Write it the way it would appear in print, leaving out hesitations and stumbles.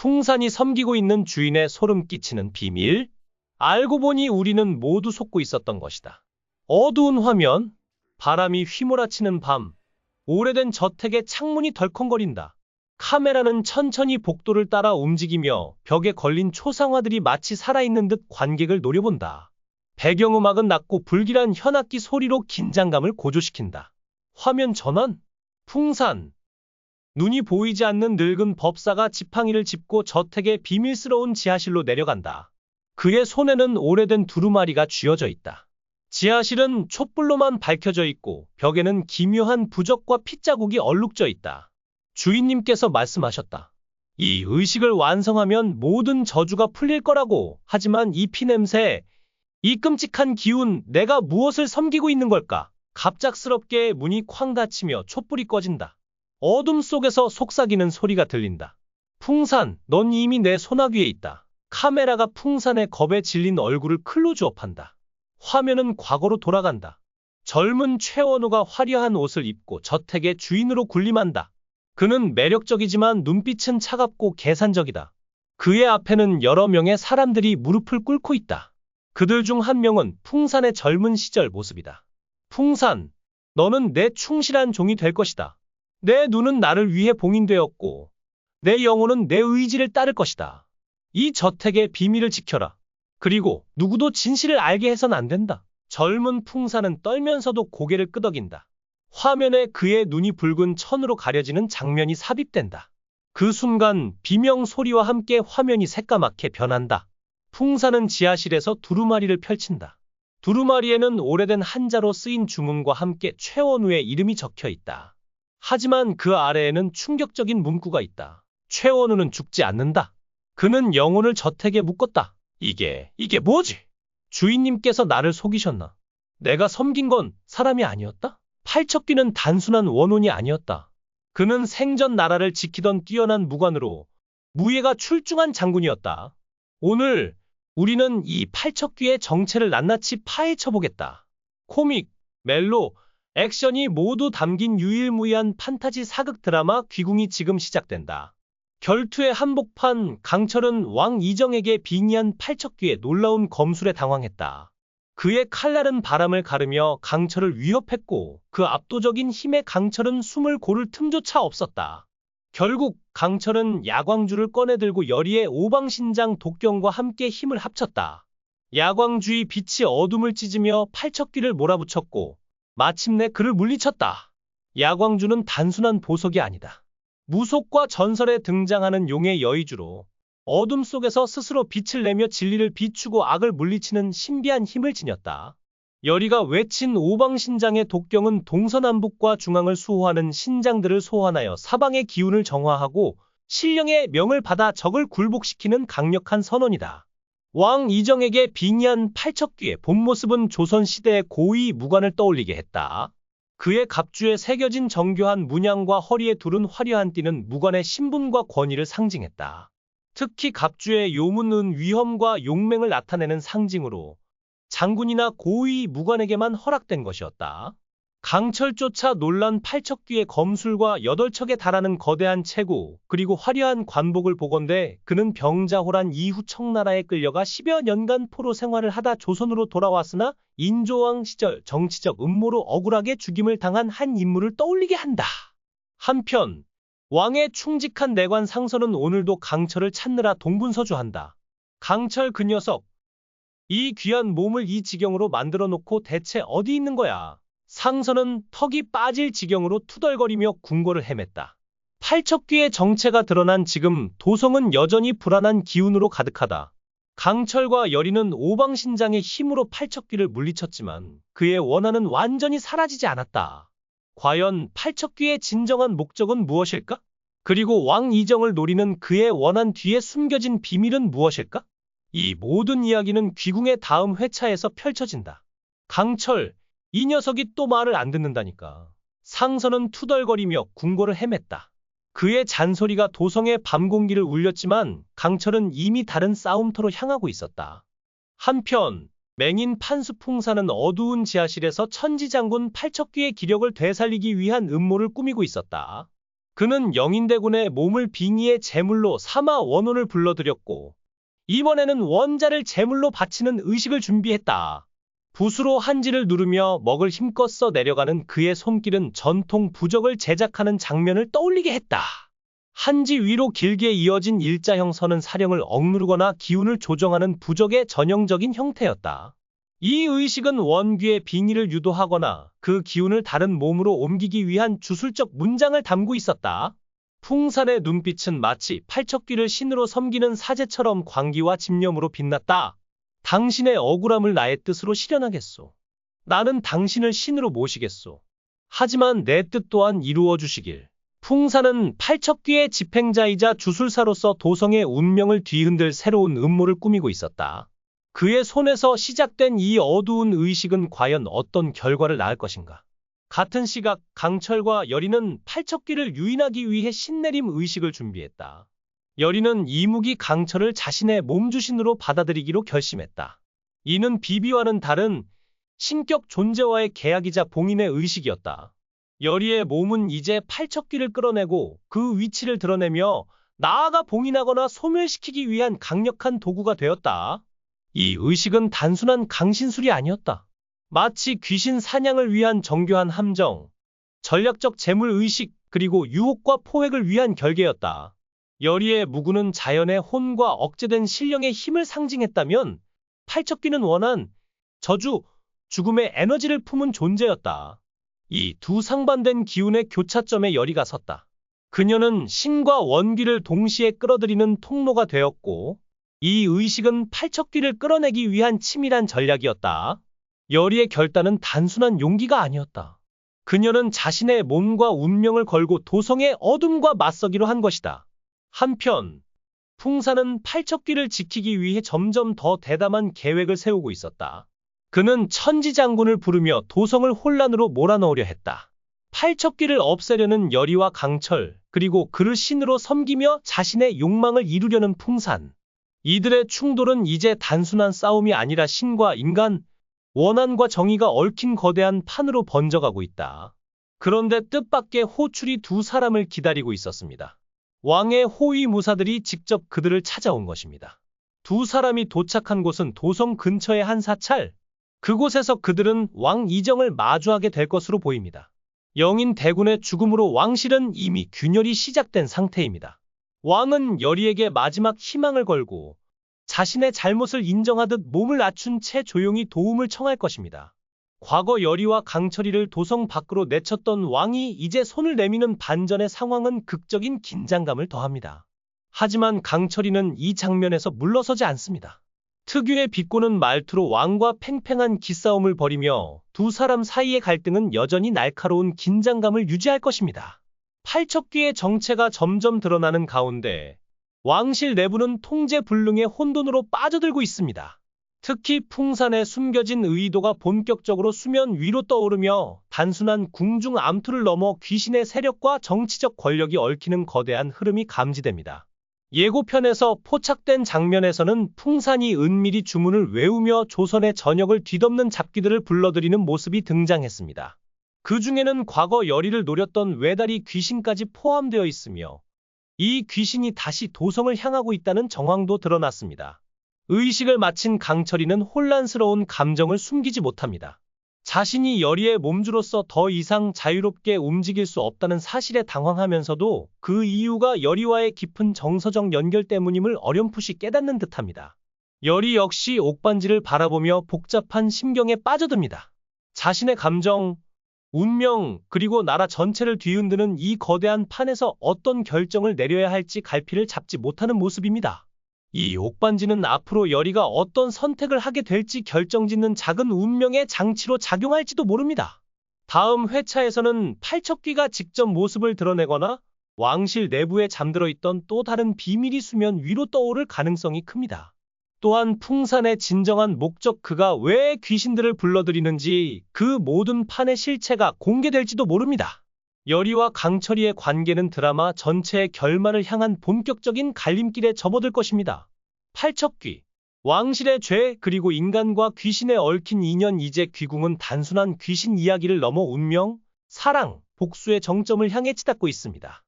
풍산이 섬기고 있는 주인의 소름 끼치는 비밀? 알고 보니 우리는 모두 속고 있었던 것이다. 어두운 화면, 바람이 휘몰아치는 밤, 오래된 저택의 창문이 덜컹거린다. 카메라는 천천히 복도를 따라 움직이며 벽에 걸린 초상화들이 마치 살아있는 듯 관객을 노려본다. 배경음악은 낮고 불길한 현악기 소리로 긴장감을 고조시킨다. 화면 전원, 풍산. 눈이 보이지 않는 늙은 법사가 지팡이를 짚고 저택의 비밀스러운 지하실로 내려간다. 그의 손에는 오래된 두루마리가 쥐어져 있다. 지하실은 촛불로만 밝혀져 있고 벽에는 기묘한 부적과 핏자국이 얼룩져 있다. 주인님께서 말씀하셨다. 이 의식을 완성하면 모든 저주가 풀릴 거라고. 하지만 이 피냄새, 이 끔찍한 기운, 내가 무엇을 섬기고 있는 걸까? 갑작스럽게 문이 쾅 닫히며 촛불이 꺼진다. 어둠 속에서 속삭이는 소리가 들린다. 풍산, 넌 이미 내 손아귀에 있다. 카메라가 풍산의 겁에 질린 얼굴을 클로즈업한다. 화면은 과거로 돌아간다. 젊은 최원우가 화려한 옷을 입고 저택의 주인으로 군림한다. 그는 매력적이지만 눈빛은 차갑고 계산적이다. 그의 앞에는 여러 명의 사람들이 무릎을 꿇고 있다. 그들 중 한 명은 풍산의 젊은 시절 모습이다. 풍산, 너는 내 충실한 종이 될 것이다. 내 눈은 나를 위해 봉인되었고, 내 영혼은 내 의지를 따를 것이다. 이 저택의 비밀을 지켜라. 그리고 누구도 진실을 알게 해선 안 된다. 젊은 풍산은 떨면서도 고개를 끄덕인다. 화면에 그의 눈이 붉은 천으로 가려지는 장면이 삽입된다. 그 순간 비명 소리와 함께 화면이 새까맣게 변한다. 풍산은 지하실에서 두루마리를 펼친다. 두루마리에는 오래된 한자로 쓰인 주문과 함께 최원우의 이름이 적혀 있다. 하지만 그 아래에는 충격적인 문구가 있다. 최원우는 죽지 않는다. 그는 영혼을 저택에 묶었다. 이게 뭐지? 주인님께서 나를 속이셨나? 내가 섬긴 건 사람이 아니었다? 팔척귀는 단순한 원혼이 아니었다. 그는 생전 나라를 지키던 뛰어난 무관으로 무예가 출중한 장군이었다. 오늘 우리는 이 팔척귀의 정체를 낱낱이 파헤쳐보겠다. 코믹, 멜로, 액션이 모두 담긴 유일무이한 판타지 사극 드라마 귀궁이 지금 시작된다. 결투의 한복판, 강철은 왕 이정에게 빙의한 팔척귀의 놀라운 검술에 당황했다. 그의 칼날은 바람을 가르며 강철을 위협했고 그 압도적인 힘에 강철은 숨을 고를 틈조차 없었다. 결국 강철은 야광주를 꺼내들고 열의의 오방신장 독경과 함께 힘을 합쳤다. 야광주의 빛이 어둠을 찢으며 팔척귀를 몰아붙였고 마침내 그를 물리쳤다. 야광주는 단순한 보석이 아니다. 무속과 전설에 등장하는 용의 여의주로 어둠 속에서 스스로 빛을 내며 진리를 비추고 악을 물리치는 신비한 힘을 지녔다. 열의가 외친 오방신장의 독경은 동서남북과 중앙을 수호하는 신장들을 소환하여 사방의 기운을 정화하고 신령의 명을 받아 적을 굴복시키는 강력한 선언이다. 왕 이정에게 빙의한 팔척귀의 본 모습은 조선시대의 고위 무관을 떠올리게 했다. 그의 갑주에 새겨진 정교한 문양과 허리에 두른 화려한 띠는 무관의 신분과 권위를 상징했다. 특히 갑주의 요문은 위험과 용맹을 나타내는 상징으로 장군이나 고위 무관에게만 허락된 것이었다. 강철조차 놀란 팔척귀의 검술과 8척에 달하는 거대한 체구, 그리고 화려한 관복을 보건대 그는 병자호란 이후 청나라에 끌려가 10여 년간 포로 생활을 하다 조선으로 돌아왔으나 인조왕 시절 정치적 음모로 억울하게 죽임을 당한 한 인물을 떠올리게 한다. 한편 왕의 충직한 내관 상선은 오늘도 강철을 찾느라 동분서주한다. 강철 그 녀석, 이 귀한 몸을 이 지경으로 만들어 놓고 대체 어디 있는 거야? 상선은 턱이 빠질 지경으로 투덜거리며 궁궐을 헤맸다. 팔척귀의 정체가 드러난 지금 도성은 여전히 불안한 기운으로 가득하다. 강철과 열의는 오방신장의 힘으로 팔척귀를 물리쳤지만 그의 원한은 완전히 사라지지 않았다. 과연 팔척귀의 진정한 목적은 무엇일까? 그리고 왕 이정을 노리는 그의 원한 뒤에 숨겨진 비밀은 무엇일까? 이 모든 이야기는 귀궁의 다음 회차에서 펼쳐진다. 강철, 이 녀석이 또 말을 안 듣는다니까. 상선은 투덜거리며 궁궐을 헤맸다. 그의 잔소리가 도성의 밤 공기를 울렸지만 강철은 이미 다른 싸움터로 향하고 있었다. 한편 맹인 판수풍사는 어두운 지하실에서 천지장군 팔척귀의 기력을 되살리기 위한 음모를 꾸미고 있었다. 그는 영인대군의 몸을 빙의의 제물로 삼아 원혼을 불러들였고 이번에는 원자를 제물로 바치는 의식을 준비했다. 붓으로 한지를 누르며 먹을 힘껏 써 내려가는 그의 손길은 전통 부적을 제작하는 장면을 떠올리게 했다. 한지 위로 길게 이어진 일자형 선은 사령을 억누르거나 기운을 조정하는 부적의 전형적인 형태였다. 이 의식은 원귀의 빙의를 유도하거나 그 기운을 다른 몸으로 옮기기 위한 주술적 문장을 담고 있었다. 풍산의 눈빛은 마치 팔척귀를 신으로 섬기는 사제처럼 광기와 집념으로 빛났다. 당신의 억울함을 나의 뜻으로 실현하겠소. 나는 당신을 신으로 모시겠소. 하지만 내 뜻 또한 이루어 주시길. 풍산은 팔척귀의 집행자이자 주술사로서 도성의 운명을 뒤흔들 새로운 음모를 꾸미고 있었다. 그의 손에서 시작된 이 어두운 의식은 과연 어떤 결과를 낳을 것인가? 같은 시각 강철과 여리는 팔척귀를 유인하기 위해 신내림 의식을 준비했다. 여리는 이무기 강철을 자신의 몸주신으로 받아들이기로 결심했다. 이는 비비와는 다른 신격 존재와의 계약이자 봉인의 의식이었다. 여리의 몸은 이제 팔척귀를 끌어내고 그 위치를 드러내며 나아가 봉인하거나 소멸시키기 위한 강력한 도구가 되었다. 이 의식은 단순한 강신술이 아니었다. 마치 귀신 사냥을 위한 정교한 함정, 전략적 재물의식, 그리고 유혹과 포획을 위한 결계였다. 여리의 무구는 자연의 혼과 억제된 신령의 힘을 상징했다면 팔척귀는 원한, 저주, 죽음의 에너지를 품은 존재였다. 이 두 상반된 기운의 교차점에 여리가 섰다. 그녀는 신과 원귀를 동시에 끌어들이는 통로가 되었고 이 의식은 팔척귀를 끌어내기 위한 치밀한 전략이었다. 여리의 결단은 단순한 용기가 아니었다. 그녀는 자신의 몸과 운명을 걸고 도성의 어둠과 맞서기로 한 것이다. 한편 풍사는 팔척귀를 지키기 위해 점점 더 대담한 계획을 세우고 있었다. 그는 천지장군을 부르며 도성을 혼란으로 몰아넣으려 했다. 팔척귀를 없애려는 여리와 강철, 그리고 그를 신으로 섬기며 자신의 욕망을 이루려는 풍산. 이들의 충돌은 이제 단순한 싸움이 아니라 신과 인간, 원한과 정의가 얽힌 거대한 판으로 번져가고 있다. 그런데 뜻밖의 호출이 두 사람을 기다리고 있었습니다. 왕의 호위 무사들이 직접 그들을 찾아온 것입니다. 두 사람이 도착한 곳은 도성 근처의 한 사찰. 그곳에서 그들은 왕 이정을 마주하게 될 것으로 보입니다. 영인 대군의 죽음으로 왕실은 이미 균열이 시작된 상태입니다. 왕은 여리에게 마지막 희망을 걸고 자신의 잘못을 인정하듯 몸을 낮춘 채 조용히 도움을 청할 것입니다. 과거 여리와 강철이를 도성 밖으로 내쳤던 왕이 이제 손을 내미는 반전의 상황은 극적인 긴장감을 더합니다. 하지만 강철이는 이 장면에서 물러서지 않습니다. 특유의 비꼬는 말투로 왕과 팽팽한 기싸움을 벌이며 두 사람 사이의 갈등은 여전히 날카로운 긴장감을 유지할 것입니다. 팔척귀의 정체가 점점 드러나는 가운데 왕실 내부는 통제불능의 혼돈으로 빠져들고 있습니다. 특히 풍산에 숨겨진 의도가 본격적으로 수면 위로 떠오르며 단순한 궁중 암투를 넘어 귀신의 세력과 정치적 권력이 얽히는 거대한 흐름이 감지됩니다. 예고편에서 포착된 장면에서는 풍산이 은밀히 주문을 외우며 조선의 전역을 뒤덮는 잡귀들을 불러들이는 모습이 등장했습니다. 그 중에는 과거 여리를 노렸던 외다리 귀신까지 포함되어 있으며 이 귀신이 다시 도성을 향하고 있다는 정황도 드러났습니다. 의식을 마친 강철이는 혼란스러운 감정을 숨기지 못합니다. 자신이 여리의 몸주로서 더 이상 자유롭게 움직일 수 없다는 사실에 당황하면서도 그 이유가 여리와의 깊은 정서적 연결 때문임을 어렴풋이 깨닫는 듯합니다. 여리 역시 옥반지를 바라보며 복잡한 심경에 빠져듭니다. 자신의 감정, 운명, 그리고 나라 전체를 뒤흔드는 이 거대한 판에서 어떤 결정을 내려야 할지 갈피를 잡지 못하는 모습입니다. 이 옥반지는 앞으로 여리가 어떤 선택을 하게 될지 결정짓는 작은 운명의 장치로 작용할지도 모릅니다. 다음 회차에서는 팔척귀가 직접 모습을 드러내거나 왕실 내부에 잠들어 있던 또 다른 비밀이 수면 위로 떠오를 가능성이 큽니다. 또한 풍산의 진정한 목적, 그가 왜 귀신들을 불러들이는지, 그 모든 판의 실체가 공개될지도 모릅니다. 여리와 강철이의 관계는 드라마 전체의 결말을 향한 본격적인 갈림길에 접어들 것입니다. 팔척귀, 왕실의 죄, 그리고 인간과 귀신에 얽힌 인연. 이제 귀궁은 단순한 귀신 이야기를 넘어 운명, 사랑, 복수의 정점을 향해 치닫고 있습니다.